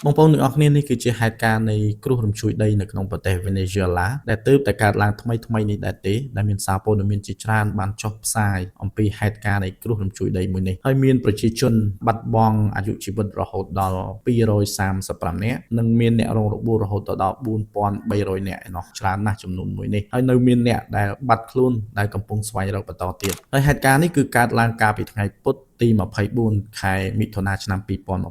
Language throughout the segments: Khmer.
បងប្អូនទាំងអស់គ្នានេះគឺជាហេតុការណ៍នៃគ្រោះរំជួយដីនៅក្នុងប្រទេសវេណេស៊ុយអេឡាដែលទើបតែកើតឡើងថ្មីនេះដែរទេដែលមានសារព័ត៌មានជាច្រើនបានចុះផ្សាយអំពីហេតុការណ៍នៃគ្រោះរំជួយដីមួយនេះហើយមានប្រជាជនបាត់បង់អាយុជីវិតរហូតដល់235នាក់និងមានអ្នករងរបួសរហូតដល់4300នាក់ឯណោះច្រើនណាស់ចំនួនមួយនេះហើយនៅមានអ្នកដែលបាត់ខ្លួនដែលកំពុងស្វែងរកបន្តទៀតហើយហេតុការណ៍នេះគឺកើតឡើងកាលពីថ្ងៃពុធទី24ខែមិថុនាឆ្នាំ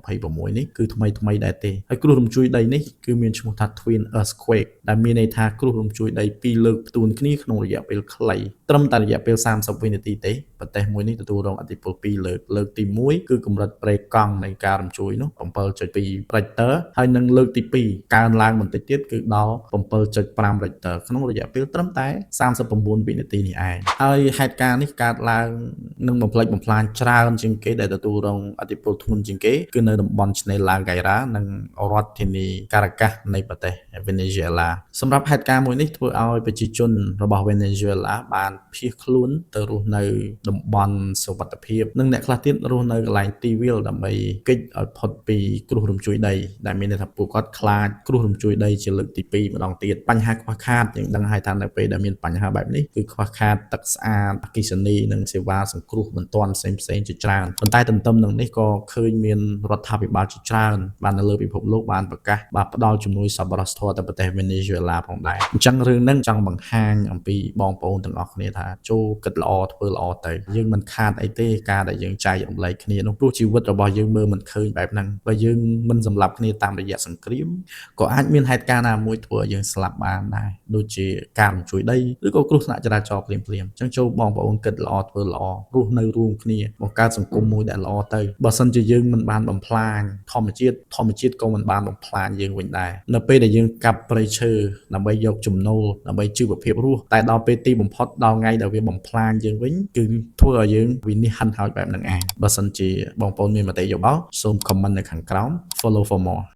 2026នេះគឺថ្មីដែរទេហើយគ្រោះរំជួយដីនេះគឺមានឈ្មោះថា Twin Earthquake ដែលមានន័យថាគ្រោះរំជួយដីពីរលើកផ្ទួនគ្នាក្នុងរយៈពេលខ្លីត្រឹមតែរយៈពេល30វិនាទីទេប្រទេសមួយនេះទទួលរងឥទ្ធិពលពីរលើកទី1គឺកម្រិតប្រេកង់នៃការរំជួយនោះ 7.2 Richter ហើយនិងលើកទី2កើនឡើងបន្តិចទៀតគឺដល់7.5 Richter ក្នុងរយៈពេលត្រឹមតែ39វិនាទីនេះឯងហើយហេតុការណ៍នេះកើតឡើងនឹងបំផ្លិចបំផ្លាញច្រើនជាងគេដែលទទួលរងឥទ្ធិពលធ្ងន់ជាងគេគឺនៅតំបន់ឆ្នេរឡាហ្គៃរ៉ានិងរដ្ឋធានីការ៉ាកាសនៃប្រទេសវេណេស៊ុយអេឡាសម្រាប់ហេតុការណ៍មួយនេះធ្វើឲ្យប្រជាជនរបស់វេណេស៊ុយអេឡាបានភៀសខ្លួនទៅរស់នៅតំបន់សុវត្ថិភាពនិងអ្នកខ្លះទៀតរស់នៅកន្លែងទីវាលដើម្បីគេចឲ្យផុតពីគ្រោះរំជួយដីដែលមានន័យថាពួកគាត់ខ្លាចគ្រោះរំជួយដីជាលើកទី2ម្ដងទៀតបញ្ហាខ្វះខាតយើងដឹងហើយថានៅពេលដែលមានបញ្ហាបែបនេះគឺខ្វះខាតទឹកស្អាតអគ្គិសនីនិងសេវាសង្គ្រោះបន្ទាន់ផ្សេងជាច្រើនប៉ុន្តែទន្ទឹមនឹងនេះក៏ឃើញមានរដ្ឋាភិបាលជាច្រើនបាននៅលើពិភពលោកបានប្រកាសបាទផ្ដល់ជំនួយសប្បុរសធម៌ទៅប្រទេសវេណេស៊ុយអេឡាផងដែរអញ្ចឹងរឿងហ្នឹងចង់បង្ហាញអំពីបងប្អូនទាំងអស់គ្នាថាចូលគិតល្អធ្វើល្អទៅយើងមិនខាតអីទេការដែលយើងចែករំលែកគ្នានោះព្រោះជីវិតរបស់យើងមើលមិនឃើញបែបហ្នឹងបើយើងមិនសម្លាប់គ្នាតាមរយៈសង្គ្រាមក៏អាចមានហេតុការណ៍ណាមួយធ្វើឲ្យយើងស្លាប់បានដែរដូចជាការរំជួយដីឬក៏គ្រោះថ្នាក់ចរាចរណ៍ភ្លាមអញ្ចឹងចូលបងប្អូនគិតល្អធ្វើល្អរស់នៅរួមគ្នាបង្កើតសង្គមមួយដែលល្អទៅបើសិនជាយើងមិនបានបំផ្លាញធម្មជាតិក៏មិនបានបំផ្លាញយើងវិញដែរនៅពេលដែលយើងកាប់ព្រៃឈើដើម្បីយកចំណូលដើម្បីជីវភាពរស់តែដល់ពេលទីបំផុតដល់ថ្ងៃដែលវាបំផ្លាញយើងវិញគឺធ្វើឲ្យយើងវិនិច្ឆ័យហិនហោចបែបហ្នឹងឯងបើសិនជាបងប្អូនមានមតិយោបល់សូម comment នៅខាងក្រោម follow for more